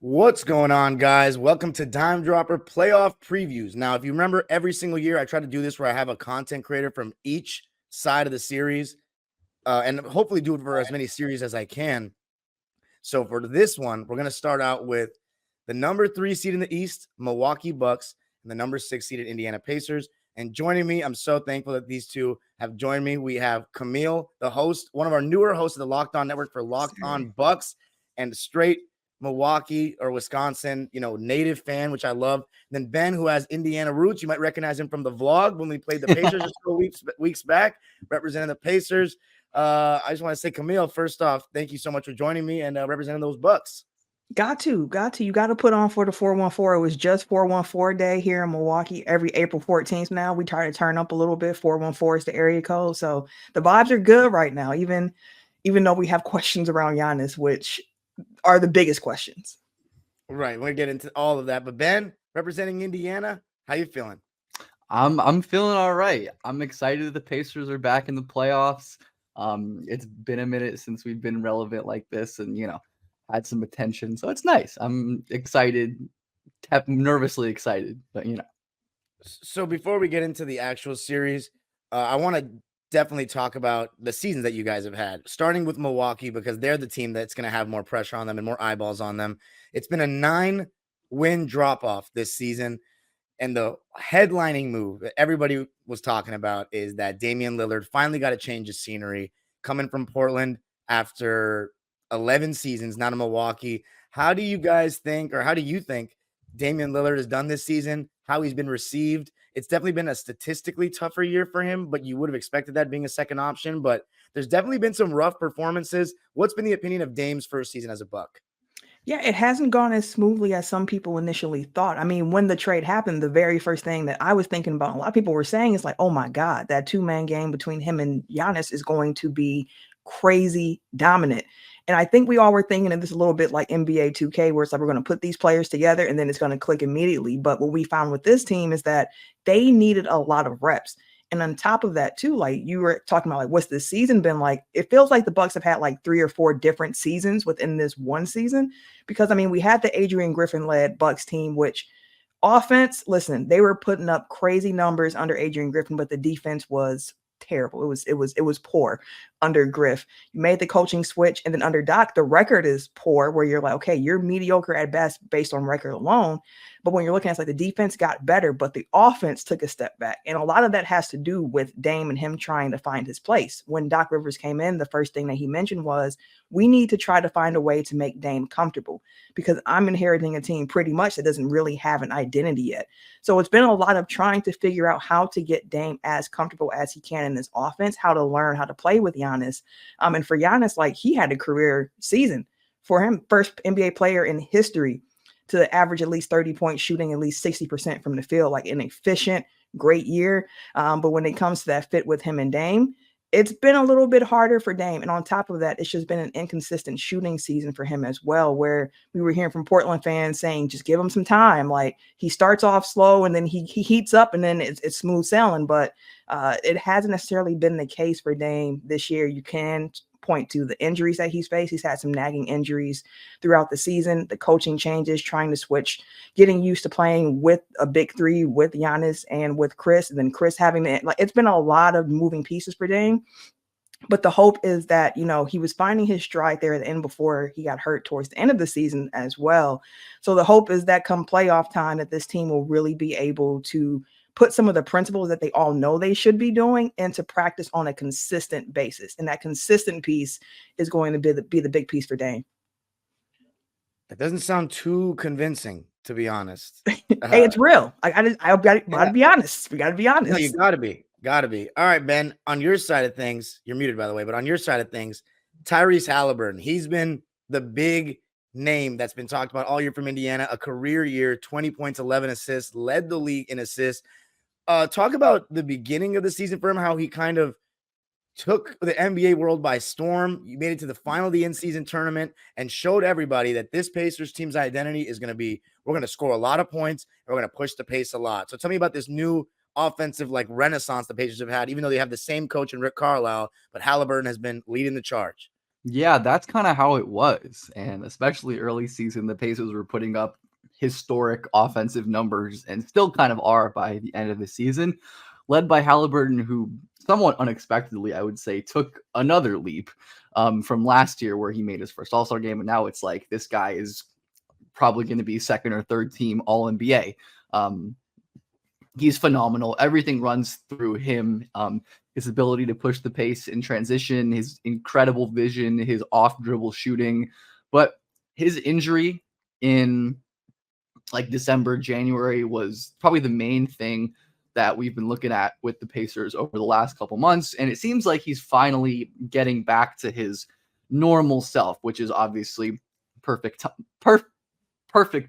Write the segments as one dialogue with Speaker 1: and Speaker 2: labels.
Speaker 1: What's going on, guys? Welcome to Dime Dropper Playoff Previews. Now, if you remember, every single year I try to do this where I have a content creator from each side of the series and hopefully do it for as many series as I can. So for this one, we're going to start out with the number 3 seed in the East, Milwaukee Bucks, and the number 6 seeded Indiana Pacers. And joining me, I'm so thankful that these two have joined me. We have Camille, the host, one of our newer hosts of the Locked On Network for Locked On Bucks, and straight Milwaukee or Wisconsin, native fan, which I love. And then Ben, who has Indiana roots. You might recognize him from the vlog when we played the Pacers just a couple weeks back, representing the Pacers. I just want to say, Camille, first off, thank you so much for joining me and representing those Bucks.
Speaker 2: Got to. You got to put on for the 414. It was just 414 day here in Milwaukee every April 14th. Now we try to turn up a little bit. 414 is the area code. So the vibes are good right now, even though we have questions around Giannis, which are the biggest questions.
Speaker 1: Right. We're going to get into all of that. But Ben, representing Indiana, how you feeling?
Speaker 3: I'm feeling all right. I'm excited the Pacers are back in the playoffs. It's been a minute since we've been relevant like this and, had some attention. So it's nice. I'm excited, nervously excited, but
Speaker 1: So before we get into the actual series, I want to definitely talk about the seasons that you guys have had, starting with Milwaukee, because they're the team that's going to have more pressure on them and more eyeballs on them. It's been a 9-win drop-off this season. And the headlining move that everybody was talking about is that Damian Lillard finally got a change of scenery coming from Portland after 11 seasons, not in Milwaukee. How do you guys think, or how do you think Damian Lillard has done this season, how he's been received? It's definitely been a statistically tougher year for him, but you would have expected that being a second option. But there's definitely been some rough performances. What's been the opinion of Dame's first season as a Buck?
Speaker 2: Yeah, it hasn't gone as smoothly as some people initially thought. I mean, when the trade happened, the very first thing that I was thinking about, a lot of people were saying is like, oh my God, that two-man game between him and Giannis is going to be crazy dominant. And I think we all were thinking of this a little bit like NBA 2K, where it's like we're going to put these players together and then it's going to click immediately. But what we found with this team is that they needed a lot of reps. And on top of that, too, like you were talking about, like, what's this season been like? It feels like the Bucks have had like 3 or 4 different seasons within this one season. Because, I mean, we had the Adrian Griffin-led Bucks team, which offense, listen, they were putting up crazy numbers under Adrian Griffin, but the defense was terrible. It was poor under Griff. You made the coaching switch, and then under Doc, the record is poor, where you're like, okay, you're mediocre at best based on record alone. But when you're looking at it, like the defense got better, but the offense took a step back. And a lot of that has to do with Dame and him trying to find his place. When Doc Rivers came in, the first thing that he mentioned was, we need to try to find a way to make Dame comfortable, because I'm inheriting a team pretty much that doesn't really have an identity yet. So it's been a lot of trying to figure out how to get Dame as comfortable as he can in this offense, how to learn how to play with Giannis. And for Giannis, like, he had a career season. For him, first NBA player in history to average at least 30 points, shooting at least 60% from the field, like an efficient, great year. But when it comes to that fit with him and Dame, it's been a little bit harder for Dame. And on top of that, it's just been an inconsistent shooting season for him as well, where we were hearing from Portland fans saying, just give him some time. Like, he starts off slow and then he heats up and then it's smooth sailing. But it hasn't necessarily been the case for Dame this year. You can point to the injuries that he's faced. He's had some nagging injuries throughout the season, the coaching changes, trying to switch, getting used to playing with a big three with Giannis and with Chris, and then Chris having it. Like, it's been a lot of moving pieces for Dame. But the hope is that, he was finding his stride there at the end before he got hurt towards the end of the season as well. So the hope is that come playoff time, that this team will really be able to put some of the principles that they all know they should be doing into practice on a consistent basis. And that consistent piece is going to be the big piece for Dame.
Speaker 1: That doesn't sound too convincing, to be honest.
Speaker 2: Hey, it's real. I gotta be honest. We gotta be honest.
Speaker 1: No, you gotta be. All right, Ben, on your side of things, you're muted, by the way, but on your side of things, Tyrese Haliburton, he's been the big name that's been talked about all year from Indiana, a career year, 20 points, 11 assists, led the league in assists. Talk about the beginning of the season for him, how he kind of took the NBA world by storm. You made it to the final of the in-season tournament and showed everybody that this Pacers team's identity is going to be, we're going to score a lot of points, and we're going to push the pace a lot. So tell me about this new offensive renaissance the Pacers have had, even though they have the same coach in Rick Carlisle, but Haliburton has been leading the charge.
Speaker 3: Yeah, that's kind of how it was. And especially early season, the Pacers were putting up historic offensive numbers and still kind of are by the end of the season, led by Haliburton, who somewhat unexpectedly, I would say, took another leap from last year where he made his first All-Star game. And now it's like this guy is probably going to be second or third team All-NBA. He's phenomenal. Everything runs through him. His ability to push the pace in transition, his incredible vision, his off dribble shooting. But his injury in like December, January was probably the main thing that we've been looking at with the Pacers over the last couple months. And it seems like he's finally getting back to his normal self, which is obviously perfect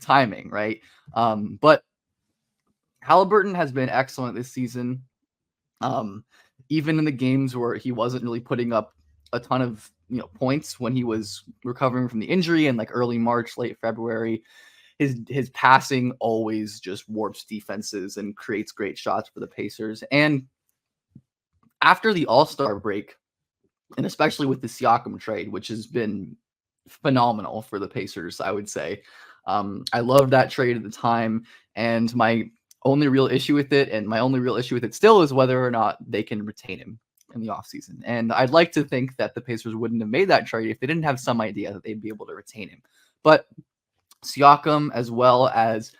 Speaker 3: timing, right? But Haliburton has been excellent this season. Even in the games where he wasn't really putting up a ton of points when he was recovering from the injury in like early March, late February, his passing always just warps defenses and creates great shots for the Pacers. And after the All-Star break, and especially with the Siakam trade, which has been phenomenal for the Pacers, I would say. I loved that trade at the time, and my only real issue with it still is whether or not they can retain him in the offseason. And I'd like to think that the Pacers wouldn't have made that trade if they didn't have some idea that they'd be able to retain him. But Siakam, as well as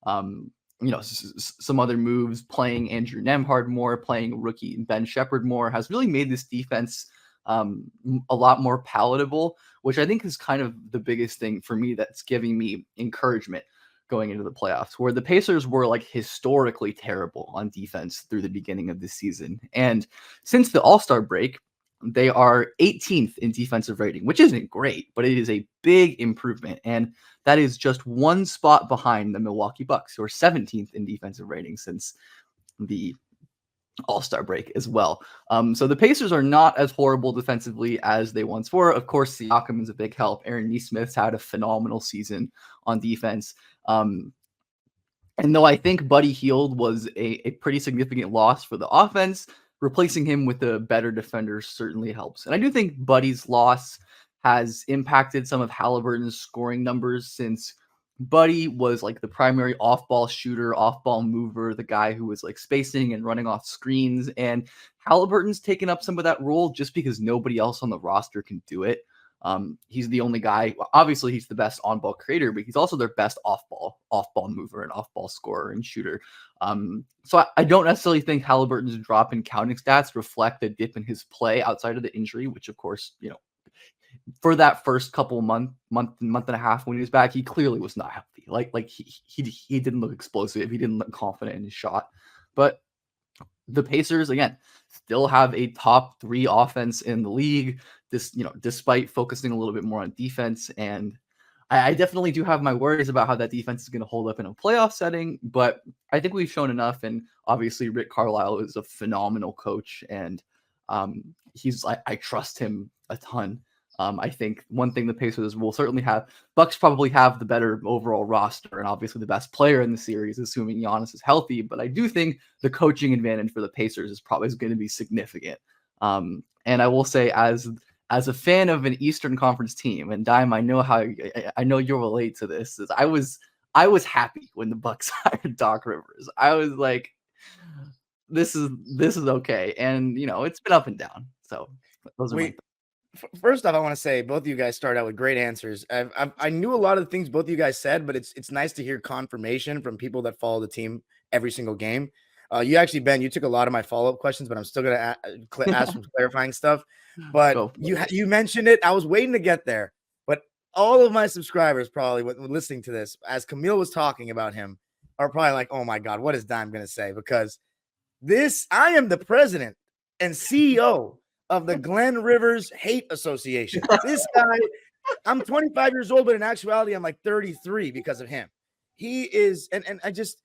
Speaker 3: some other moves, playing Andrew Nembhard more, playing rookie Ben Shepherd more, has really made this defense a lot more palatable, which I think is kind of the biggest thing for me that's giving me encouragement going into the playoffs, where the Pacers were like historically terrible on defense through the beginning of this season. And since the All-Star break, they are 18th in defensive rating, which isn't great, but it is a big improvement. And that is just one spot behind the Milwaukee Bucks, who are 17th in defensive rating since the All-Star break as well. So the Pacers are not as horrible defensively as they once were. Of course, Siakam is a big help. Aaron Nesmith's had a phenomenal season on defense. And though I think Buddy Hield was a pretty significant loss for the offense, replacing him with a better defender certainly helps. And I do think Buddy's loss has impacted some of Haliburton's scoring numbers, since Buddy was like the primary off-ball shooter, off-ball mover, the guy who was like spacing and running off screens. And Haliburton's taken up some of that role just because nobody else on the roster can do it. He's the only guy. Well, obviously, he's the best on-ball creator, but he's also their best off-ball mover and off-ball scorer and shooter. So I don't necessarily think Haliburton's drop in counting stats reflect a dip in his play outside of the injury, which, of course, for that first couple month and a half when he was back, he clearly was not healthy. Like he didn't look explosive. He didn't look confident in his shot. But the Pacers, again, still have a top 3 offense in the league, despite focusing a little bit more on defense. And I definitely do have my worries about how that defense is going to hold up in a playoff setting, but I think we've shown enough. And obviously Rick Carlisle is a phenomenal coach, and I trust him a ton. I think one thing the Pacers will certainly have, Bucks probably have the better overall roster and obviously the best player in the series, assuming Giannis is healthy. But I do think the coaching advantage for the Pacers is probably going to be significant. And I will say, as a fan of an Eastern Conference team, and Dime, I know you'll relate to this, is I was happy when the Bucks hired Doc Rivers. I was like, this is okay. And it's been up and down. So those are my thoughts.
Speaker 1: First off, I want to say both of you guys started out with great answers. I knew a lot of the things both of you guys said, but it's nice to hear confirmation from people that follow the team every single game. You actually, Ben, you took a lot of my follow-up questions, but I'm still going to ask some clarifying stuff. But you mentioned it. I was waiting to get there. But all of my subscribers probably listening to this, as Camille was talking about him, are probably like, oh my God, what is Dime going to say? Because I am the president and CEO of the Glenn Rivers Hate Association. This guy, I'm 25 years old, but in actuality, I'm like 33 because of him. He is, and I just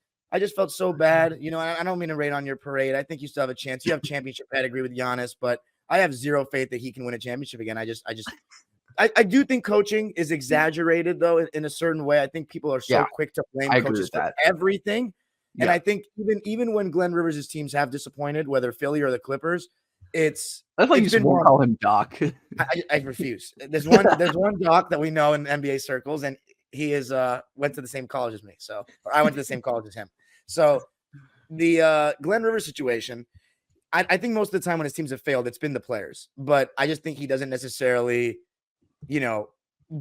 Speaker 1: felt so bad. I don't mean to rain on your parade. I think you still have a chance. You have championship pedigree with Giannis, but I have zero faith that he can win a championship again. I do think coaching is exaggerated, though, in a certain way. I think people are so quick to blame coaches for everything. Yeah. And I think even when Glenn Rivers' teams have disappointed, whether Philly or the Clippers,
Speaker 3: That's like you
Speaker 1: it's
Speaker 3: just
Speaker 1: been
Speaker 3: won't
Speaker 1: more.
Speaker 3: call him Doc.
Speaker 1: I refuse. There's one doc that we know in NBA circles, and he is went to the same college as me. So, or I went to the same college as him. So the Glenn Rivers situation, I think most of the time when his teams have failed, it's been the players. But I just think he doesn't necessarily,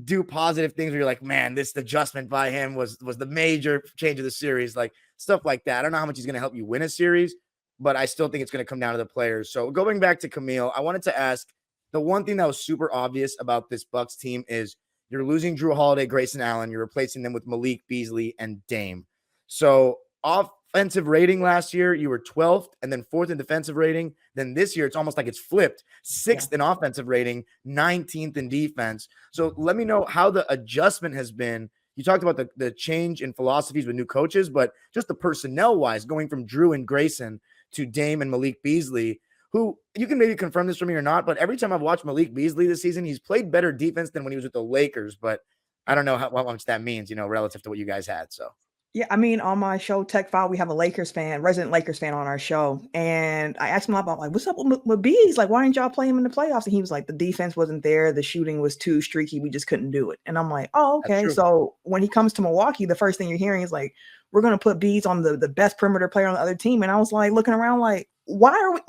Speaker 1: do positive things where you're like, man, this adjustment by him was the major change of the series, like stuff like that. I don't know how much he's going to help you win a series, but I still think it's going to come down to the players. So going back to Camille, I wanted to ask, the one thing that was super obvious about this Bucks team is you're losing Drew Holiday, Grayson Allen, you're replacing them with Malik Beasley and Dame. So offensive rating last year, you were 12th and then 4th in defensive rating. Then this year, it's almost like it's flipped. 6th in offensive rating, 19th in defense. So let me know how the adjustment has been. You talked about the change in philosophies with new coaches, but just the personnel-wise, going from Drew and Grayson to Dame and Malik Beasley, who you can maybe confirm this for me or not, but every time I've watched Malik Beasley this season, he's played better defense than when he was with the Lakers, but I don't know how much that means, relative to what you guys had. So
Speaker 2: Yeah, I mean, on my show, Tech File, we have a resident Lakers fan on our show. And I asked him about, like, what's up with Bees? Like, why didn't y'all play him in the playoffs? And he was like, the defense wasn't there. The shooting was too streaky. We just couldn't do it. And I'm like, oh,
Speaker 1: that's
Speaker 2: okay.
Speaker 1: true.
Speaker 2: So when he comes to Milwaukee, the first thing you're hearing is like, we're going to put Bees on the best perimeter player on the other team. And I was like, looking around like, why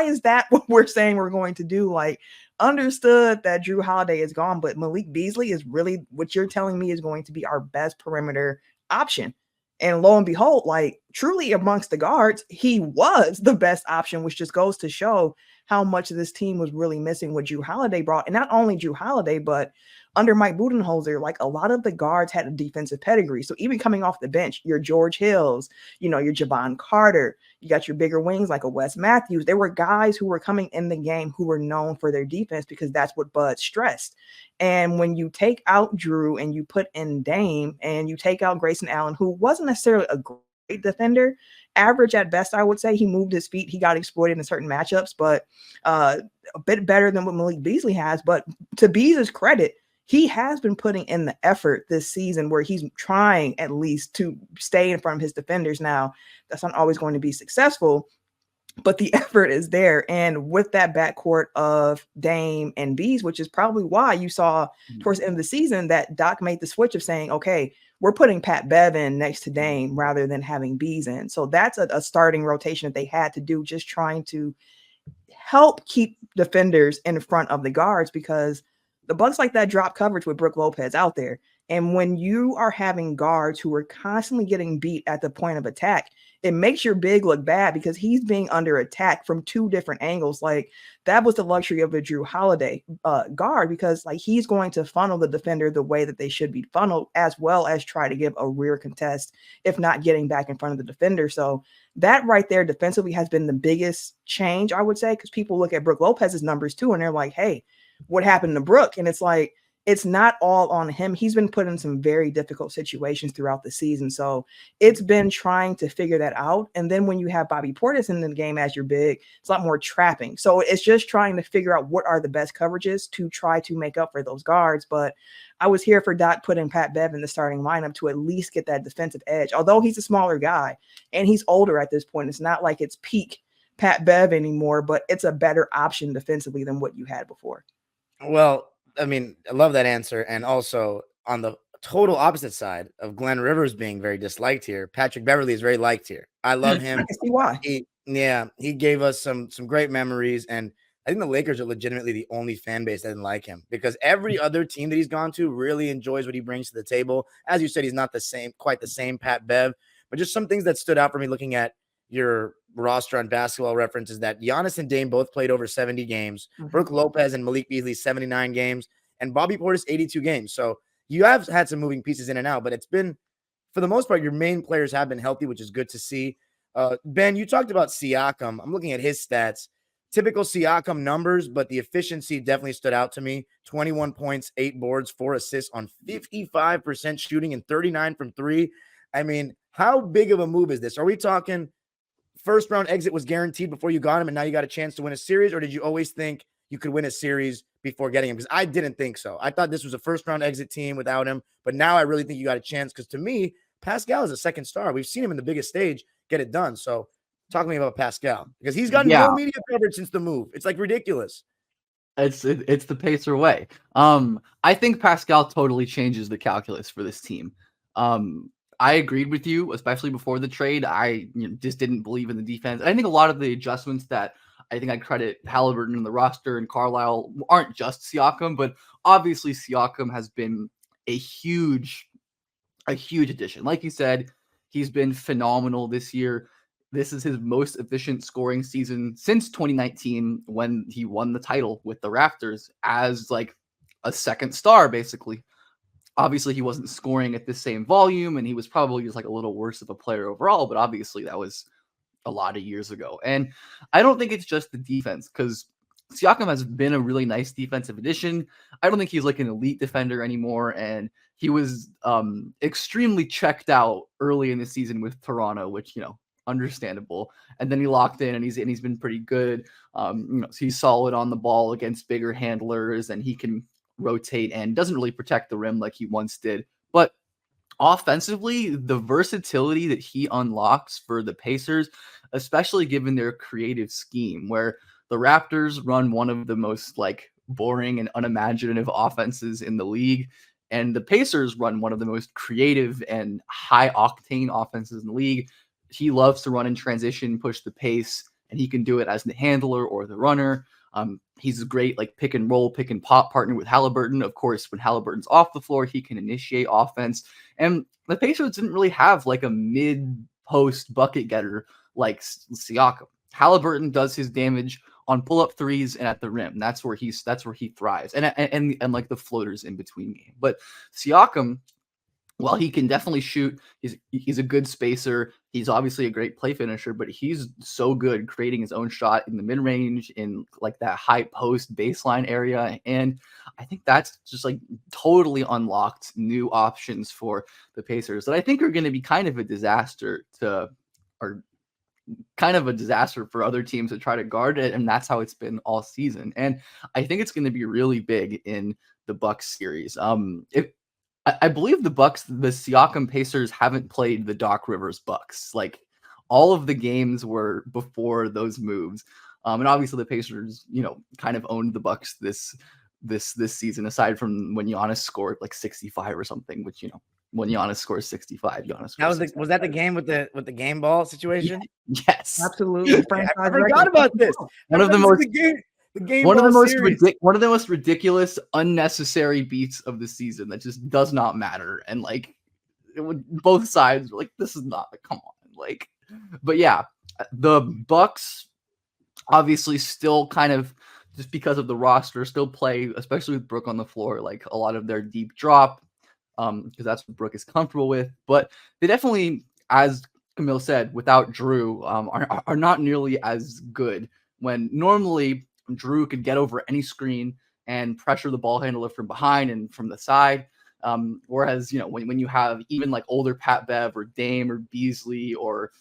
Speaker 2: is that what we're saying we're going to do? Like, understood that Drew Holiday is gone, but Malik Beasley is really what you're telling me is going to be our best perimeter option. And lo and behold, like truly amongst the guards, he was the best option, which just goes to show how much of this team was really missing what Drew Holiday brought. And not only Drew Holiday, but under Mike Budenholzer, like a lot of the guards had a defensive pedigree. So even coming off the bench, your George Hills, your Javon Carter, you got your bigger wings like a Wes Matthews. There were guys who were coming in the game who were known for their defense because that's what Bud stressed. And when you take out Drew and you put in Dame and you take out Grayson Allen, who wasn't necessarily a great defender, average at best, I would say. He moved his feet. He got exploited in certain matchups, but a bit better than what Malik Beasley has. But to Beasley's credit, he has been putting in the effort this season where he's trying at least to stay in front of his defenders. Now, that's not always going to be successful, but the effort is there. And with that backcourt of Dame and Bees, which is probably why you saw towards the end of the season that Doc made the switch of saying, okay, we're putting Pat Bev in next to Dame rather than having Bees in. So that's a starting rotation that they had to do, just trying to help keep defenders in front of the guards, because the Bucks like that drop coverage with Brook Lopez out there. And when you are having guards who are constantly getting beat at the point of attack, it makes your big look bad because he's being under attack from two different angles. Like that was the luxury of a Drew Holiday guard, because like he's going to funnel the defender the way that they should be funneled, as well as try to give a rear contest, if not getting back in front of the defender. So that right there defensively has been the biggest change, I would say, because people look at Brook Lopez's numbers too, and they're like, hey, what happened to Brook? And it's like, it's not all on him. He's been put in some very difficult situations throughout the season. So it's been trying to figure that out. And then when you have Bobby Portis in the game as your big, it's a lot more trapping. So it's just trying to figure out what are the best coverages to try to make up for those guards. But I was here for Doc putting Pat Bev in the starting lineup to at least get that defensive edge. Although he's a smaller guy and he's older at this point, it's not like it's peak Pat Bev anymore, but it's a better option defensively than what you had before.
Speaker 1: Well, I mean, I love that answer. And also on the total opposite side of Glenn Rivers being very disliked here, Patrick Beverley is very liked here. I love him.
Speaker 2: I can see why.
Speaker 1: He gave us some great memories. And I think the Lakers are legitimately the only fan base that didn't like him, because every other team that he's gone to really enjoys what he brings to the table. As you said, he's not quite the same Pat Bev, but just some things that stood out for me looking at your roster on Basketball Reference is that Giannis and Dame both played over 70 games. Brook Lopez and Malik Beasley, 79 games, and Bobby Portis, 82 games. So you have had some moving pieces in and out, but it's been, for the most part, your main players have been healthy, which is good to see. Ben, you talked about Siakam. I'm looking at his stats. Typical Siakam numbers, but the efficiency definitely stood out to me. 21 points, 8 boards, 4 assists on 55% shooting and 39 from 3. I mean, how big of a move is this? Are we talking first round exit was guaranteed before you got him, and now you got a chance to win a series? Or did you always think you could win a series before getting him? Because I didn't think so. I thought this was a first round exit team without him, but now I really think you got a chance, because to me, Pascal is a second star. We've seen him in the biggest stage get it done. So Talk to me about Pascal, because he's gotten
Speaker 3: Yeah.
Speaker 1: no media coverage since the move. It's like ridiculous.
Speaker 3: It's the Pacer way. I think Pascal totally changes the calculus for this team. I agreed with you, especially before the trade. I just didn't believe in the defense. I think a lot of the adjustments that I think I credit Haliburton in the roster and Carlisle aren't just Siakam, but obviously Siakam has been a huge addition. Like you said, he's been phenomenal this year. This is his most efficient scoring season since 2019 when he won the title with the Raptors as like a second star, basically. Obviously, he wasn't scoring at the same volume and he was probably just like a little worse of a player overall, but obviously that was a lot of years ago. And I don't think it's just the defense because Siakam has been a really nice defensive addition. I don't think he's like an elite defender anymore. And he was extremely checked out early in the season with Toronto, which, understandable. And then he locked in and he's been pretty good. So he's solid on the ball against bigger handlers and he can rotate and doesn't really protect the rim like he once did. But offensively, the versatility that he unlocks for the Pacers, especially given their creative scheme, where the Raptors run one of the most like boring and unimaginative offenses in the league, and the Pacers run one of the most creative and high octane offenses in the league. He loves to run in transition, push the pace, and he can do it as the handler or the runner. He's a great like pick and roll, pick and pop partner with Haliburton. Of course, when Haliburton's off the floor, he can initiate offense. And the Pacers didn't really have like a mid-post bucket getter like Siakam. Haliburton does his damage on pull-up threes and at the rim. That's where he thrives. And like the floaters in between game. But Siakam, while he can definitely shoot, he's a good spacer. He's obviously a great play finisher, but he's so good creating his own shot in the mid-range, in like that high post baseline area. And I think that's just like totally unlocked new options for the Pacers that I think are going to be kind of a disaster for other teams to try to guard it. And that's how it's been all season. And I think it's going to be really big in the Bucks series. I believe the Siakam Pacers haven't played the Doc Rivers Bucks. Like all of the games were before those moves. And obviously the Pacers, kind of owned the Bucks this season, aside from when Giannis scored like 65 or something, which, when Giannis scores 65,
Speaker 1: Was that the game with the game ball situation?
Speaker 3: Yes.
Speaker 2: Absolutely.
Speaker 1: I forgot about this.
Speaker 3: One of the most one of the most ridiculous, unnecessary beats of the season that just does not matter. And like both sides were like, this is not, come on. Like, but yeah, the Bucks obviously still kind of, just because of the roster, still play, especially with Brook on the floor, like a lot of their deep drop, because that's what Brook is comfortable with. But they definitely, as Camille said, without Drew, are not nearly as good. When normally Drew could get over any screen and pressure the ball handler from behind and from the side. Whereas, when you have even like older Pat Bev or Dame or Beasley or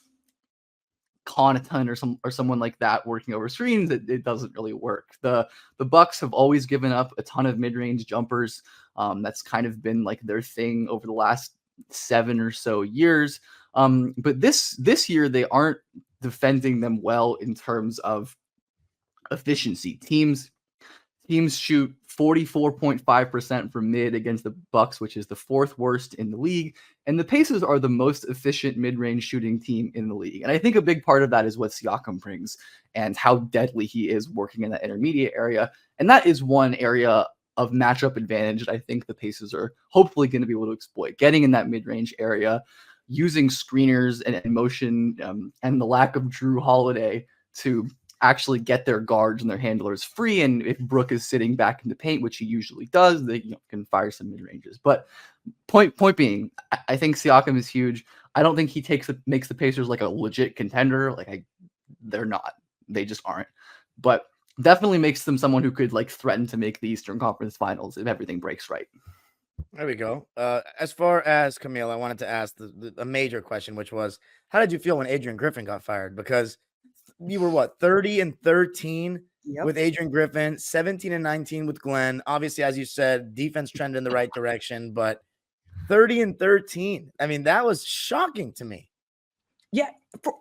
Speaker 3: Connaughton or someone like that working over screens, it doesn't really work. The Bucks have always given up a ton of mid-range jumpers. That's kind of been like their thing over the last 7 or so years. But this year they aren't defending them well in terms of efficiency. Teams shoot 44.5% from mid against the Bucks, which is the 4th worst in the league. And the Pacers are the most efficient mid-range shooting team in the league. And I think a big part of that is what Siakam brings and how deadly he is working in that intermediate area. And that is one area of matchup advantage that I think the Pacers are hopefully going to be able to exploit, getting in that mid-range area, using screeners and motion and the lack of Drew Holiday to actually get their guards and their handlers free. And if Brook is sitting back in the paint, which he usually does, they can fire some mid-ranges. But point being, I think Siakam is huge. I don't think he makes the Pacers like a legit contender. They're not. They just aren't. But definitely makes them someone who could like threaten to make the Eastern Conference Finals if everything breaks right.
Speaker 1: There we go. As far as Camille, I wanted to ask the major question, which was, how did you feel when Adrian Griffin got fired? Because you were 30-13 with Adrian Griffin, 17-19 with Glenn. Obviously, as you said, defense trended in the right direction, but 30-13. I mean, that was shocking to me.
Speaker 2: Yeah,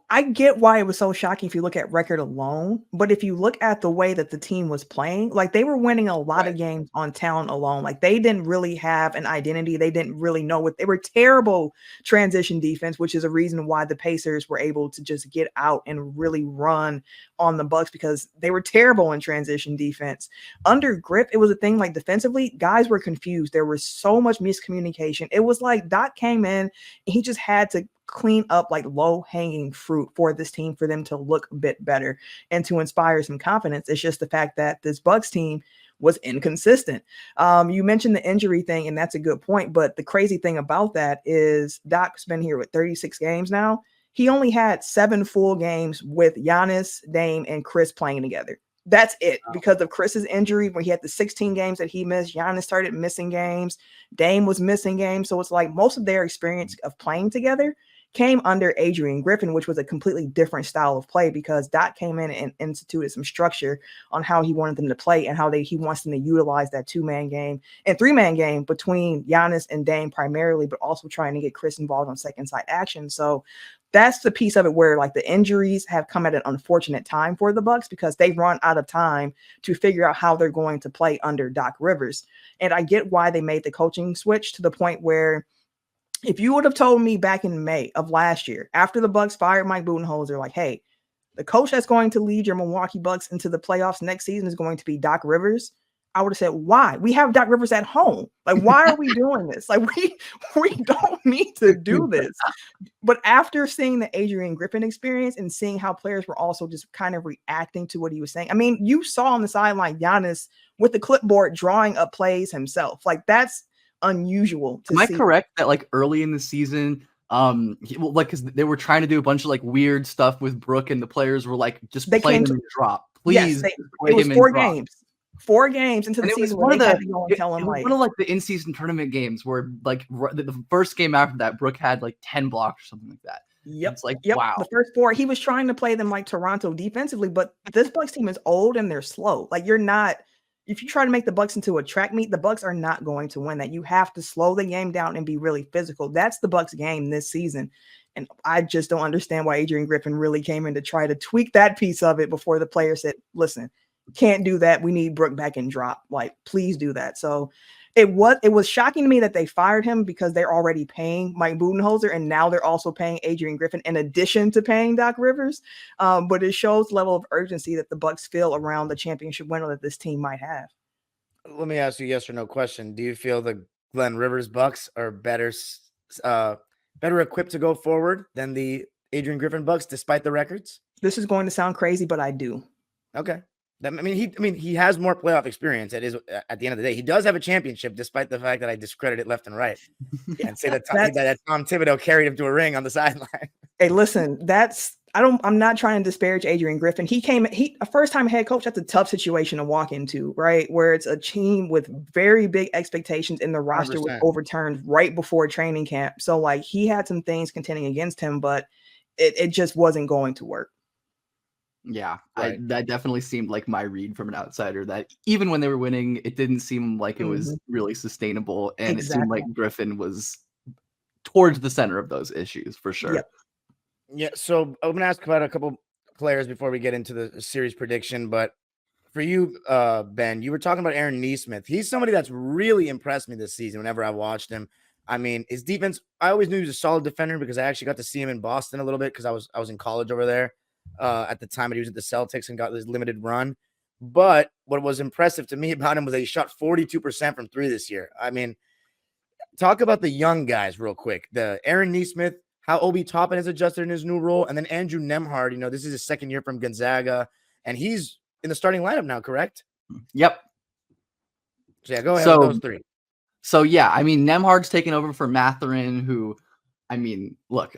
Speaker 2: I get why it was so shocking if you look at record alone, but if you look at the way that the team was playing, like they were winning a lot of
Speaker 1: Right.
Speaker 2: games on talent alone. Like they didn't really have an identity. They didn't really know what they were terrible transition defense, which is a reason why the Pacers were able to just get out and really run on the Bucks because they were terrible in transition defense. Under grip, it was a thing like defensively, guys were confused. There was so much miscommunication. It was like Doc came in, and he just had to clean up like low hanging fruit for this team for them to look a bit better and to inspire some confidence. It's just the fact that this Bucks team was inconsistent. You mentioned the injury thing, and that's a good point. But the crazy thing about that is Doc's been here with 36 games now. He only had 7 full games with Giannis, Dame, and Chris playing together. That's it because of Chris's injury when he had the 16 games that he missed. Giannis started missing games. Dame was missing games. So it's like most of their experience of playing together came under Adrian Griffin, which was a completely different style of play because Dot came in and instituted some structure on how he wanted them to play and how he wants them to utilize that 2-man game and 3-man game between Giannis and Dame primarily, but also trying to get Chris involved on second side action. So that's the piece of it where like the injuries have come at an unfortunate time for the Bucks because they've run out of time to figure out how they're going to play under Doc Rivers. And I get why they made the coaching switch to the point where if you would have told me back in May of last year, after the Bucks fired Mike Budenholzer, like, hey, the coach that's going to lead your Milwaukee Bucks into the playoffs next season is going to be Doc Rivers, I would have said, why? We have Doc Rivers at home. Like, why are we doing this? Like, we don't need to do this. But after seeing the Adrian Griffin experience and seeing how players were also just kind of reacting to what he was saying, I mean, you saw on the sideline Giannis with the clipboard drawing up plays himself. Like, that's unusual to
Speaker 3: Am I
Speaker 2: see.
Speaker 3: correct that like early in the season, because they were trying to do a bunch of like weird stuff with Brooke, and the players were like, just
Speaker 2: They
Speaker 3: play
Speaker 2: came
Speaker 3: him
Speaker 2: to
Speaker 3: in drop,
Speaker 2: yes,
Speaker 3: please. Play
Speaker 2: it was
Speaker 3: him in
Speaker 2: 4
Speaker 3: drop.
Speaker 2: games. 4 games into the
Speaker 3: And it was
Speaker 2: season
Speaker 3: one
Speaker 2: where
Speaker 3: of
Speaker 2: they had
Speaker 3: the
Speaker 2: to go and tell him,
Speaker 3: it was
Speaker 2: like,
Speaker 3: one of like the in-season tournament games where like the first game after that, Brooke had like 10 blocks or something like that.
Speaker 2: yep,
Speaker 3: It's like,
Speaker 2: yep.
Speaker 3: wow.
Speaker 2: The first 4, he was trying to play them like Toronto defensively, but this Bucks team is old and they're slow. Like you're not, if you try to make the Bucks into a track meet, the Bucks are not going to win that. You have to slow the game down and be really physical. That's the Bucks game this season. And I just don't understand why Adrian Griffin really came in to try to tweak that piece of it before the player said, listen, can't do that. We need Brooke back and drop. Like, please do that. So it was shocking to me that they fired him because they're already paying Mike Budenholzer and now they're also paying Adrian Griffin in addition to paying Doc Rivers. But it shows the level of urgency that the Bucks feel around the championship window that this team might have.
Speaker 1: Let me ask you a yes or no question. Do you feel the Glenn Rivers Bucks are better equipped to go forward than the Adrian Griffin Bucks, despite the records?
Speaker 2: This is going to sound crazy, but I do.
Speaker 1: Okay. He has more playoff experience. At the end of the day, he does have a championship, despite the fact that I discredit it left and right and say that Tom Thibodeau carried him to a ring on the sideline.
Speaker 2: Hey, listen, I'm not trying to disparage Adrian Griffin. A first-time head coach, that's a tough situation to walk into, right? Where it's a team with very big expectations and the roster
Speaker 1: 100%.
Speaker 2: was overturned right before training camp. So like he had some things contending against him, but it just wasn't going to work.
Speaker 3: Yeah,
Speaker 1: right.
Speaker 3: That definitely seemed like my read from an outsider, that even when they were winning, it didn't seem like it was really sustainable. And It seemed like Griffin was towards the center of those issues for sure.
Speaker 2: Yep.
Speaker 1: Yeah. So I'm going to ask about a couple players before we get into the series prediction. But for you, Ben, you were talking about Aaron Nesmith. He's somebody that's really impressed me this season whenever I watched him. I mean, his defense, I always knew he was a solid defender because I actually got to see him in Boston a little bit because I was in college over there at the time, and he was at the Celtics and got this limited run. But what was impressive to me about him was that he shot 42% from 3 this year. I mean, talk about the young guys real quick. The Aaron Nesmith, how Obi Toppin has adjusted in his new role, and then Andrew Nembhard. This is his second year from Gonzaga, and he's in the starting lineup now, correct?
Speaker 3: Yep.
Speaker 1: So yeah, go ahead with those 3.
Speaker 3: So yeah, I mean, Nembhard's taken over for Mathurin, who, I mean, look,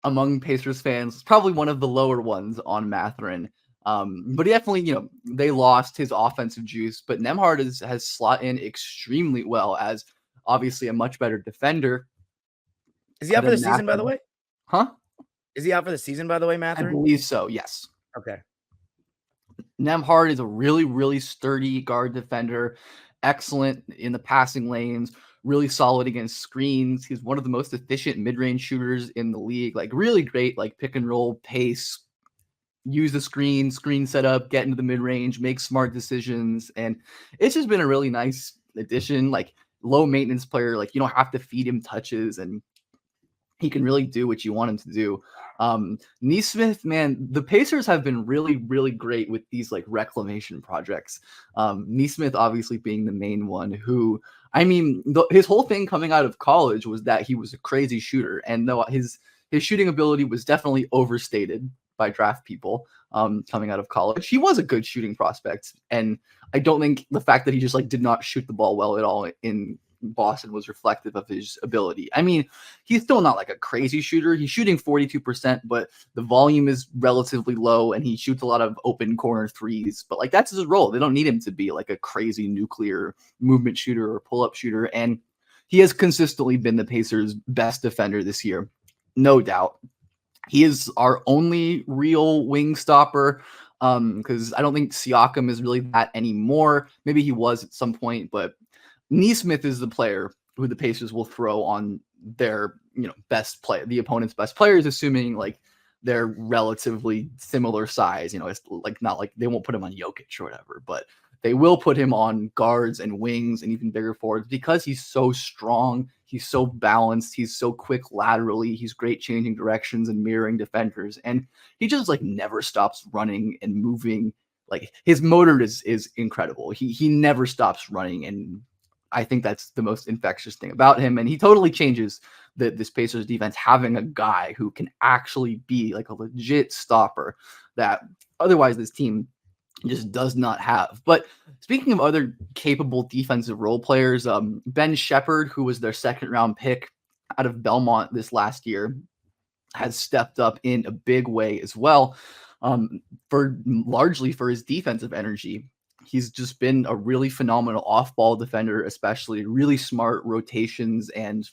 Speaker 3: among Pacers fans, probably one of the lower ones on Mathurin. But he definitely, they lost his offensive juice, but Nembhard has slot in extremely well as obviously a much better defender.
Speaker 1: Is he out for the season, by the way?
Speaker 3: Huh?
Speaker 1: Is he out for the season, by the way, Mathurin?
Speaker 3: I believe so, yes.
Speaker 1: Okay.
Speaker 3: Nembhard is a really, really sturdy guard defender, excellent in the passing lanes, really solid against screens. He's one of the most efficient mid-range shooters in the league. Like really great, like pick and roll pace, use the screen setup, get into the mid-range, make smart decisions. And it's just been a really nice addition. Like low maintenance player, like you don't have to feed him touches and he can really do what you want him to do. Nesmith, man, the Pacers have been really, really great with these like reclamation projects. Nesmith obviously being the main one who, I mean, his whole thing coming out of college was that he was a crazy shooter. And though his shooting ability was definitely overstated by draft people coming out of college, he was a good shooting prospect. And I don't think the fact that he just like did not shoot the ball well at all in Boston was reflective of his ability. I mean, he's still not like a crazy shooter. He's shooting 42%, but the volume is relatively low and he shoots a lot of open corner threes. But like that's his role. They don't need him to be like a crazy nuclear movement shooter or pull-up shooter. And he has consistently been the Pacers' best defender this year. No doubt. He is our only real wing stopper. Because I don't think Siakam is really that anymore. Maybe he was at some point, but Nesmith is the player who the Pacers will throw on their, best play, the opponent's best players, assuming like they're relatively similar size. It's like not like they won't put him on Jokic or whatever, but they will put him on guards and wings and even bigger forwards because he's so strong. He's so balanced. He's so quick laterally. He's great changing directions and mirroring defenders. And he just like never stops running and moving. Like his motor is incredible. He never stops running. And I think that's the most infectious thing about him. And he totally changes this Pacers defense, having a guy who can actually be like a legit stopper that otherwise this team just does not have. But speaking of other capable defensive role players, Ben Shepherd, who was their second round pick out of Belmont this last year, has stepped up in a big way as well, largely for his defensive energy. He's just been a really phenomenal off-ball defender, especially really smart rotations and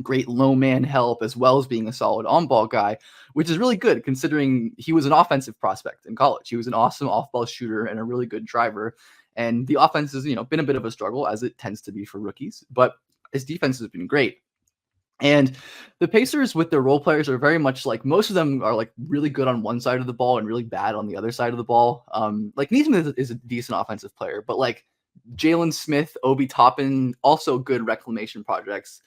Speaker 3: great low man help, as well as being a solid on-ball guy, which is really good considering he was an offensive prospect in college. He was an awesome off-ball shooter and a really good driver. And the offense has, been a bit of a struggle, as it tends to be for rookies, but his defense has been great. And the Pacers with their role players are very much like, most of them are like really good on one side of the ball and really bad on the other side of the ball. Like Nesmith is a decent offensive player, but like Jalen Smith, Obi Toppin, also good reclamation projects,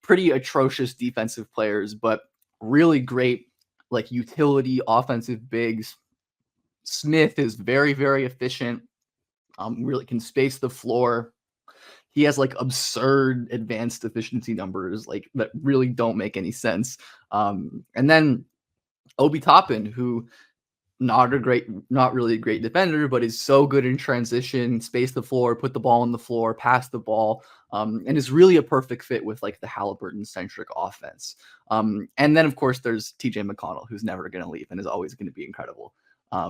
Speaker 3: pretty atrocious defensive players, but really great like utility offensive bigs. Smith is very, very efficient, really can space the floor. He has like absurd advanced efficiency numbers like that really don't make any sense. And then Obi Toppin, who not really a great defender, but is so good in transition, space the floor, put the ball on the floor, pass the ball, and is really a perfect fit with like the Haliburton centric offense. And then of course there's TJ McConnell, who's never going to leave and is always going to be incredible.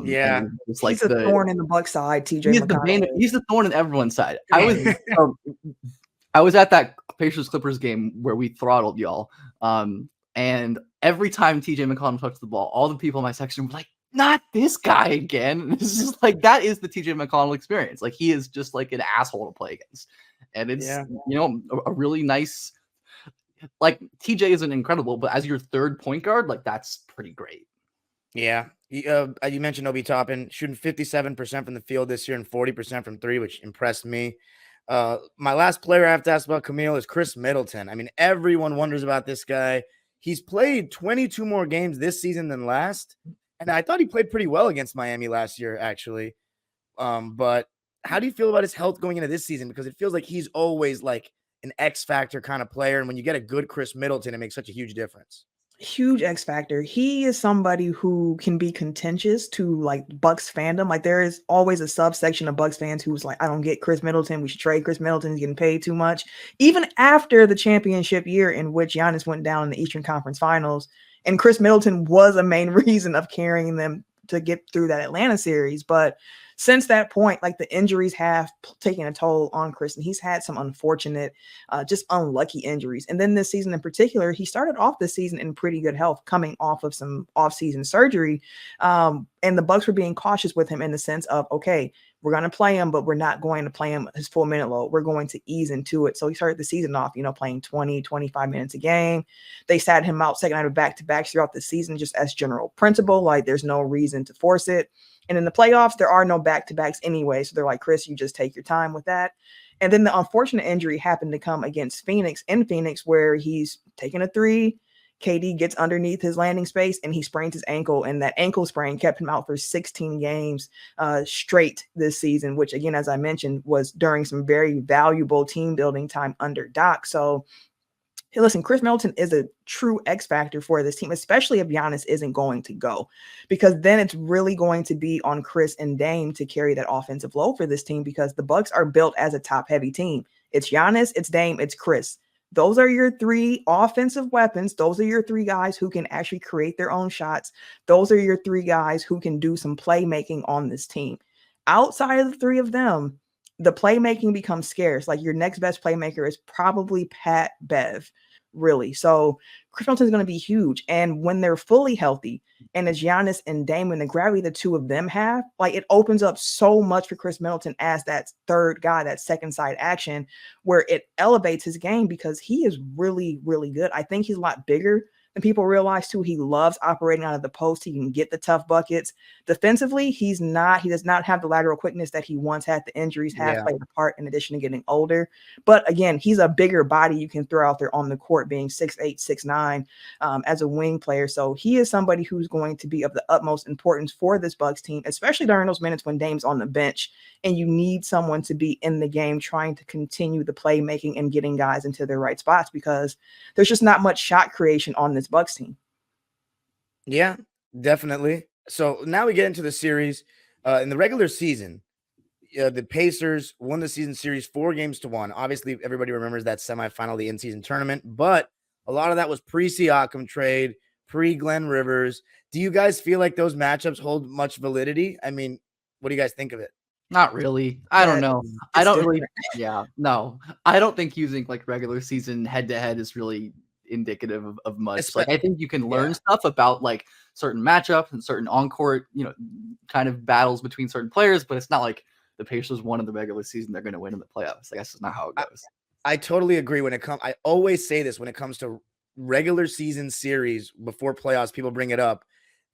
Speaker 1: Yeah,
Speaker 2: it's like the thorn in the Bucks side. TJ McConnell.
Speaker 3: He's the thorn in everyone's side. I was at that Pacers Clippers game where we throttled y'all. And every time TJ McConnell touched the ball, all the people in my section were like, not this guy again. This is like, that is the TJ McConnell experience. Like he is just like an asshole to play against. And it's, a really nice, like TJ isn't incredible, but as your third point guard, like that's pretty great.
Speaker 1: Yeah. You mentioned Obi Toppin shooting 57% from the field this year and 40% from three, which impressed me. My last player I have to ask about Camille is Chris Middleton. I mean, everyone wonders about this guy. He's played 22 more games this season than last. And I thought he played pretty well against Miami last year, actually. But how do you feel about his health going into this season? Because it feels like he's always like an X factor kind of player. And when you get a good Chris Middleton, it makes such a huge difference.
Speaker 2: Huge X factor. He is somebody who can be contentious to like Bucks fandom. Like there is always a subsection of Bucks fans who's like, I don't get Chris Middleton. We should trade Chris Middleton. He's getting paid too much. Even after the championship year in which Giannis went down in the Eastern Conference Finals, and Chris Middleton was a main reason of carrying them to get through that Atlanta series. But since that point, like the injuries have taken a toll on Chris, and he's had some unfortunate, just unlucky injuries. And then this season in particular, he started off this season in pretty good health, coming off of some off-season surgery. And And the Bucks were being cautious with him in the sense of, okay, we're going to play him, but we're not going to play him his full minute load. We're going to ease into it. So he started the season off, playing 20, 25 minutes a game. They sat him out second night of back-to-backs throughout the season just as general principle. Like, there's no reason to force it. And in the playoffs, there are no back-to-backs anyway. So they're like, Chris, you just take your time with that. And then the unfortunate injury happened to come against Phoenix, where he's taking a three. KD gets underneath his landing space and he sprains his ankle, and that ankle sprain kept him out for 16 games straight this season, which, again, as I mentioned, was during some very valuable team building time under Doc. So, hey, listen, Chris Middleton is a true X factor for this team, especially if Giannis isn't going to go, because then it's really going to be on Chris and Dame to carry that offensive load for this team, because the Bucks are built as a top heavy team. It's Giannis, it's Dame, it's Chris. Those are your three offensive weapons. Those are your three guys who can actually create their own shots. Those are your three guys who can do some playmaking on this team. Outside of the three of them, the playmaking becomes scarce. Like, your next best playmaker is probably Pat Bev, really. So Chris Middleton is going to be huge. And when they're fully healthy, and as Giannis and Dame, the gravity the two of them have, like, it opens up so much for Chris Middleton as that third guy, that second side action, where it elevates his game, because he is really, really good. I think he's a lot bigger than people realize too. He loves operating out of the post. He can get the tough buckets. Defensively, he does not have the lateral quickness that he once had. The injuries have played a part, in addition to getting older. But again, he's a bigger body you can throw out there on the court, being 6'8", 6'9", as a wing player. So he is somebody who's going to be of the utmost importance for this Bucks team, especially during those minutes when Dame's on the bench and you need someone to be in the game trying to continue the playmaking and getting guys into their right spots, because there's just not much shot creation on this Bucks team.
Speaker 1: Yeah, definitely. So now we get into the series. In the regular season, the Pacers won the season series 4-1. Obviously, everybody remembers that semifinal of the in-season tournament, but a lot of that was pre-Siakam trade, pre-Glenn Rivers. Do you guys feel like those matchups hold much validity? I mean, what do you guys think of it?
Speaker 3: Not really. I don't know. I don't really.
Speaker 2: Different.
Speaker 3: No. I don't think using like regular season head-to-head is really indicative of much. Like, I think you can learn stuff about like certain matchups and certain on-court, kind of battles between certain players, but it's not like the Pacers won in the regular season, they're going to win in the playoffs. Like, that's just not how it goes.
Speaker 1: I totally agree. I always say this when it comes to regular season series before playoffs, people bring it up.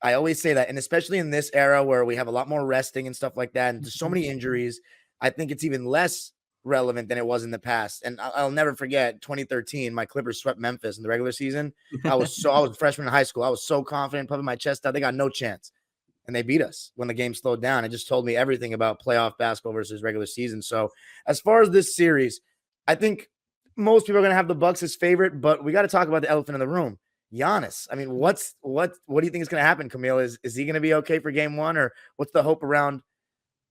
Speaker 1: I always say that, and especially in this era where we have a lot more resting and stuff like that, and there's so many injuries, I think it's even less relevant than it was in the past. And I'll never forget 2013, my Clippers swept Memphis in the regular season. I was a freshman in high school. I was so confident, puffing my chest out. They got no chance. And they beat us when the game slowed down. It just told me everything about playoff basketball versus regular season. So as far as this series, I think most people are going to have the Bucks as favorite, but we got to talk about the elephant in the room. Giannis. I mean, what do you think is going to happen, Camille? Is he going to be okay for game one, or what's the hope around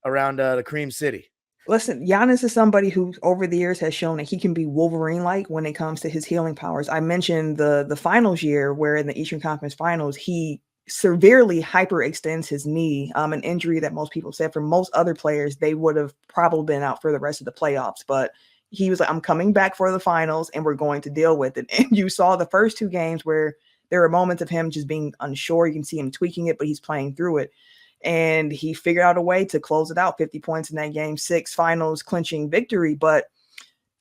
Speaker 1: the Cream City?
Speaker 2: Listen, Giannis is somebody who over the years has shown that he can be Wolverine-like when it comes to his healing powers. I mentioned the finals year where in the Eastern Conference Finals, he severely hyperextends his knee, an injury that most people said for most other players, they would have probably been out for the rest of the playoffs. But he was like, I'm coming back for the finals and we're going to deal with it. And you saw the first two games where there were moments of him just being unsure. You can see him tweaking it, but he's playing through it. And he figured out a way to close it out, 50 points in that game 6 finals clinching victory. But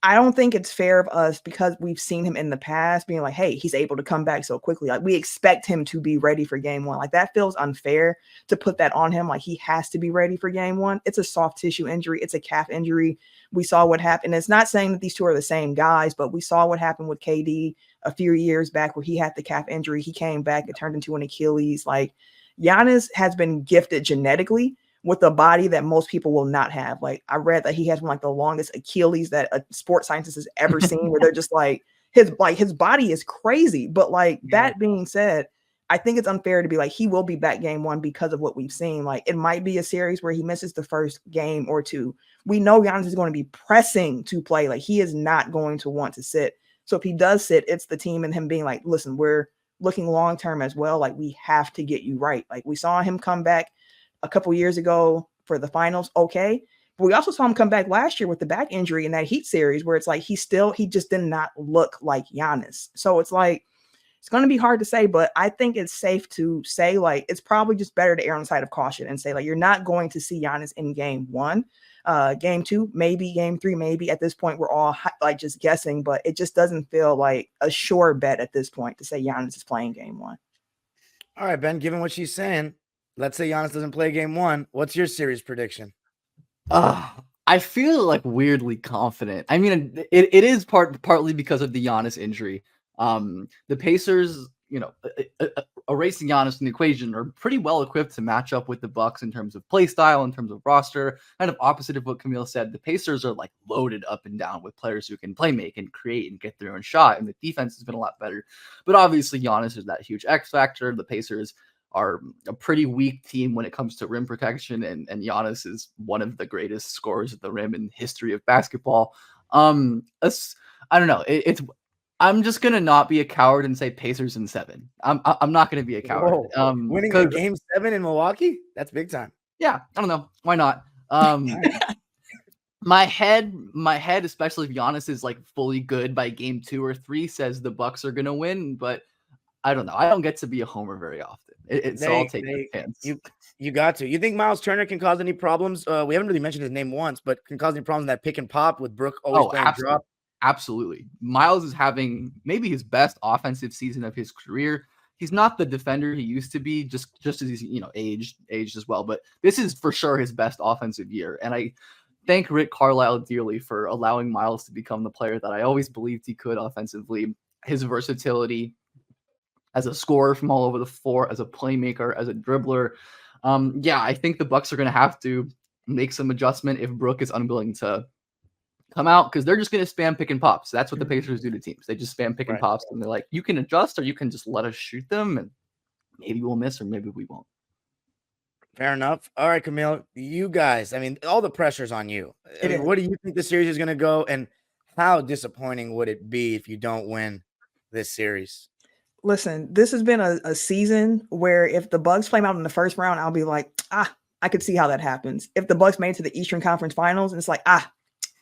Speaker 2: I don't think it's fair of us, because we've seen him in the past being like, hey, he's able to come back so quickly. Like, we expect him to be ready for game one. Like, that feels unfair to put that on him. Like, he has to be ready for game one. It's a soft tissue injury. It's a calf injury. We saw what happened. It's not saying that these two are the same guys, but we saw what happened with KD a few years back where he had the calf injury. He came back. It turned into an Achilles. Like, Giannis has been gifted genetically with a body that most people will not have. Like, I read that he has one, like, the longest Achilles that a sports scientist has ever seen, where they're just like his body is crazy. But that being said, I think it's unfair to be like, he will be back game one because of what we've seen. Like, it might be a series where he misses the first game or two. We know Giannis is going to be pressing to play. Like, he is not going to want to sit. So if he does sit, it's the team and him being like, listen, we're looking long-term as well. Like, we have to get you right. Like, we saw him come back a couple years ago for the finals. Okay. But we also saw him come back last year with the back injury in that Heat series where it's like, he just did not look like Giannis. So it's like, It's going to be hard to say, but I think it's safe to say, like, it's probably just better to err on the side of caution and say, like, you're not going to see Giannis in game 1. Game 2, maybe. Game 3, maybe. At this point, we're all like just guessing, but it just doesn't feel like a sure bet at this point to say Giannis is playing game 1.
Speaker 1: All right, Ben, given what she's saying, let's say Giannis doesn't play game 1. What's your series prediction?
Speaker 3: I feel like weirdly confident. I mean, it is partly because of the Giannis injury. The Pacers, erasing Giannis from the equation, are pretty well equipped to match up with the Bucks in terms of play style, in terms of roster. Kind of opposite of what Camille said. The Pacers are like loaded up and down with players who can play make and create and get their own shot, and the defense has been a lot better. But obviously, Giannis is that huge X factor. The Pacers are a pretty weak team when it comes to rim protection, and Giannis is one of the greatest scorers at the rim in the history of basketball. I don't know. I'm just gonna not be a coward and say Pacers in 7. I'm not gonna be a coward.
Speaker 1: Winning a game 7 in Milwaukee? That's big time.
Speaker 3: Yeah, I don't know. Why not? My head, especially if Giannis is like fully good by game 2 or 3, says the Bucks are gonna win, but I don't know. I don't get to be a homer very often. So I'll take the chance.
Speaker 1: You got to. You think Miles Turner can cause any problems? We haven't really mentioned his name once, but can cause any problems in that pick and pop with Brook always playing drop?
Speaker 3: Absolutely. Miles is having maybe his best offensive season of his career. He's not the defender he used to be, just as he's aged as well. But this is for sure his best offensive year. And I thank Rick Carlisle dearly for allowing Miles to become the player that I always believed he could offensively. His versatility as a scorer from all over the floor, as a playmaker, as a dribbler. I think the Bucks are going to have to make some adjustment if Brook is unwilling to come out, because they're just going to spam pick and pops. That's what the Pacers do to teams. They just spam pick and pops, and they're like, you can adjust or you can just let us shoot them, and maybe we'll miss or maybe we won't.
Speaker 1: Fair enough. All right, Camille, you guys, I mean, all the pressure's on you. What do you think the series is going to go, and how disappointing would it be if you don't win this series?
Speaker 2: Listen, this has been a season where if the Bucks play out in the first round, I'll be like, I could see how that happens. If the Bucks made it to the Eastern Conference Finals, and it's like,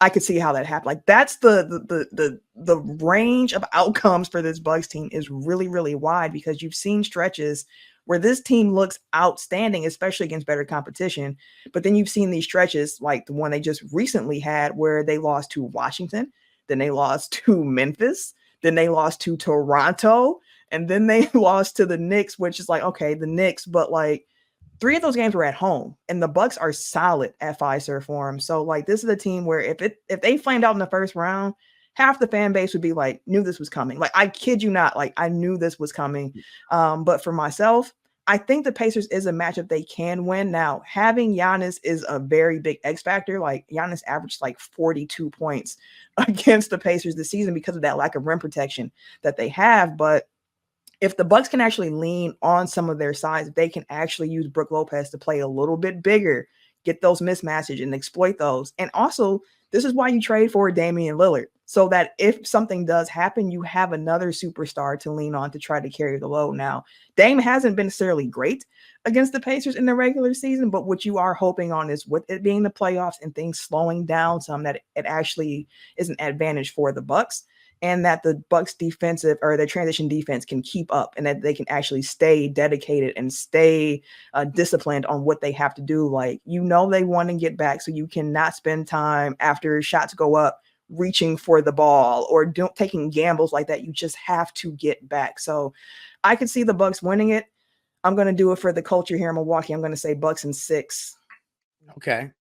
Speaker 2: I could see how that happened. Like, that's the range of outcomes for this Bucks team is really, really wide, because you've seen stretches where this team looks outstanding, especially against better competition. But then you've seen these stretches like the one they just recently had where they lost to Washington, then they lost to Memphis, then they lost to Toronto, and then they lost to the Knicks, which is like, okay, the Knicks, but like 3 of those games were at home, and the Bucks are solid at Pfizer Forum. So like, this is a team where if they flamed out in the first round, half the fan base would be like, knew this was coming. Like, I kid you not, like, I knew this was coming. But for myself, I think the Pacers is a matchup they can win. Now, having Giannis is a very big X factor. Like, Giannis averaged like 42 points against the Pacers this season because of that lack of rim protection that they have. But if the Bucks can actually lean on some of their size, they can actually use Brook Lopez to play a little bit bigger, get those mismatches and exploit those. And also, this is why you trade for Damian Lillard, so that if something does happen, you have another superstar to lean on to try to carry the load. Now, Dame hasn't been necessarily great against the Pacers in the regular season, but what you are hoping on is, with it being the playoffs and things slowing down some, that it actually is an advantage for the Bucks, and that the Bucks defensive or their transition defense can keep up, and that they can actually stay dedicated and stay disciplined on what they have to do. Like, they want to get back, so you cannot spend time after shots go up reaching for the ball or taking gambles like that. You just have to get back. So I could see the Bucks winning it. I'm going to do it for the culture here in Milwaukee. I'm going to say Bucks in 6.
Speaker 1: Okay.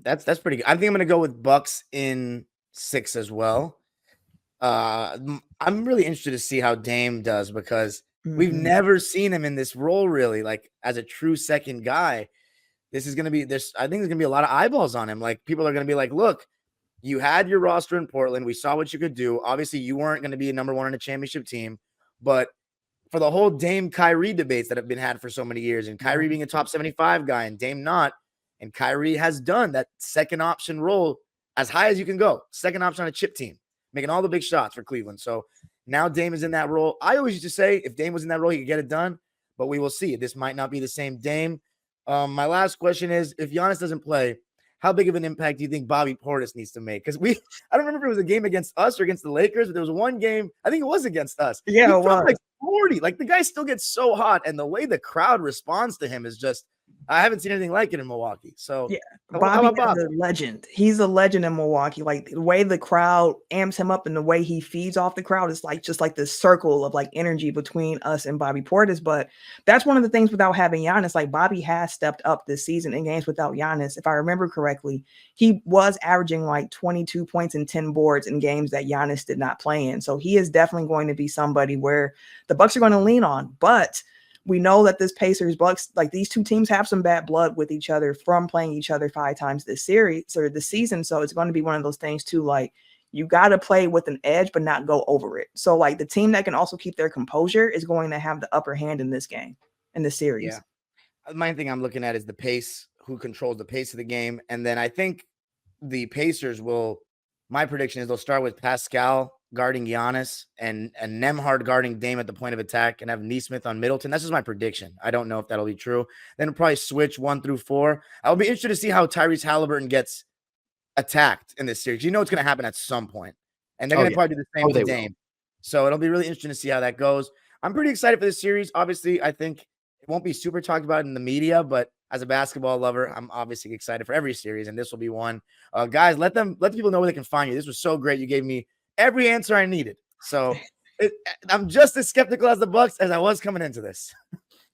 Speaker 1: That's pretty good. I think I'm going to go with Bucks in 6 as well. I'm really interested to see how Dame does, because we've never seen him in this role, really, like as a true second guy. This is going to be this. I think there's going to be a lot of eyeballs on him. Like, people are going to be like, look, you had your roster in Portland. We saw what you could do. Obviously, you weren't going to be a number 1 on a championship team, but for the whole Dame Kyrie debates that have been had for so many years, and Kyrie being a top 75 guy and Dame not, and Kyrie has done that second option role as high as you can go. Second option on a chip team, making all the big shots for Cleveland. So now Dame is in that role. I always used to say if Dame was in that role, he could get it done, but we will see. This might not be the same Dame. My last question is, if Giannis doesn't play, how big of an impact do you think Bobby Portis needs to make? Because I don't remember if it was a game against us or against the Lakers, but there was one game, I think it was against us.
Speaker 2: Yeah,
Speaker 1: he
Speaker 2: it
Speaker 1: dropped
Speaker 2: was.
Speaker 1: like 40. Like the guy still gets so hot, and the way the crowd responds to him is just, I haven't seen anything like it in Milwaukee. So
Speaker 2: Yeah,
Speaker 1: how
Speaker 2: Bobby
Speaker 1: about Bob?
Speaker 2: is a legend. He's a legend in Milwaukee. Like the way the crowd amps him up and the way he feeds off the crowd is like just like this circle of like energy between us and Bobby Portis. But that's one of the things without having Giannis. Like Bobby has stepped up this season in games without Giannis. If I remember correctly, he was averaging like 22 points and 10 boards in games that Giannis did not play in. So he is definitely going to be somebody where the Bucks are going to lean on. But we know that this Pacers Bucks, like these two teams have some bad blood with each other from playing each other 5 times this series or this season. So it's going to be one of those things too, like you got to play with an edge, but not go over it. So like the team that can also keep their composure is going to have the upper hand in this game, in this series.
Speaker 1: Yeah. My thing I'm looking at is the pace, who controls the pace of the game. And then I think the Pacers my prediction is they'll start with Pascal guarding Giannis and Nembhard guarding Dame at the point of attack and have Nesmith on Middleton. That's just my prediction. I don't know if that'll be true. Then it'll probably switch 1 through 4. I'll be interested to see how Tyrese Haliburton gets attacked in this series. You know it's going to happen at some point. And they're going to probably do the same to Dame. So it'll be really interesting to see how that goes. I'm pretty excited for this series. Obviously, I think it won't be super talked about in the media, but as a basketball lover, I'm obviously excited for every series, and this will be one. Guys, let people know where they can find you. This was so great. You gave me every answer I needed. So I'm just as skeptical as the Bucks as I was coming into this.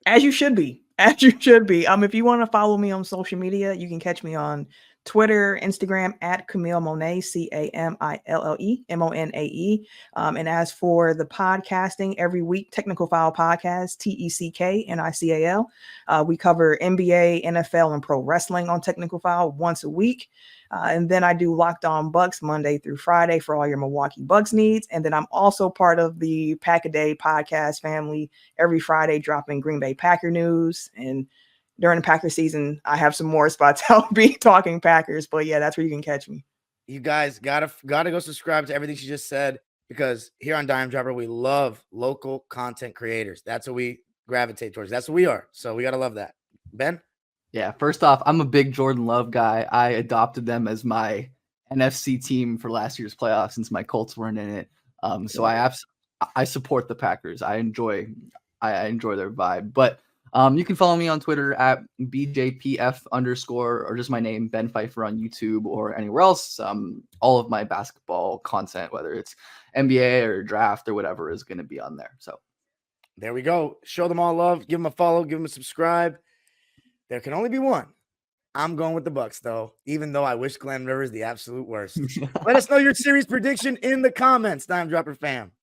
Speaker 2: As you should be. As you should be. If you want to follow me on social media, you can catch me on Twitter, Instagram at Camille Monae, CamilleMonae. And as for the podcasting, every week, Technical Foul Podcast, TECKNICAL. We cover NBA, NFL, and pro wrestling on Technical Foul once a week. And then I do Locked On Bucks Monday through Friday for all your Milwaukee Bucks needs. And then I'm also part of the Pack a Day podcast family every Friday, dropping Green Bay Packer news. And during the Packer season, I have some more spots. I'll be talking Packers, but yeah, that's where you can catch me.
Speaker 1: You guys gotta go subscribe to everything she just said, because here on Dime Dropper, we love local content creators. That's what we gravitate towards. That's what we are. So we gotta love that. Ben?
Speaker 3: Yeah, first off, I'm a big Jordan Love guy. I adopted them as my NFC team for last year's playoffs since my Colts weren't in it. So I support the Packers. I enjoy their vibe. But you can follow me on Twitter at BJPF_ or just my name, Ben Pfeifer, on YouTube or anywhere else. All of my basketball content, whether it's NBA or draft or whatever, is going to be on there. So
Speaker 1: there we go. Show them all love. Give them a follow. Give them a subscribe. There can only be one. I'm going with the Bucks, though, even though I wish Glenn Rivers the absolute worst. Let us know your series prediction in the comments, Dime Dropper fam.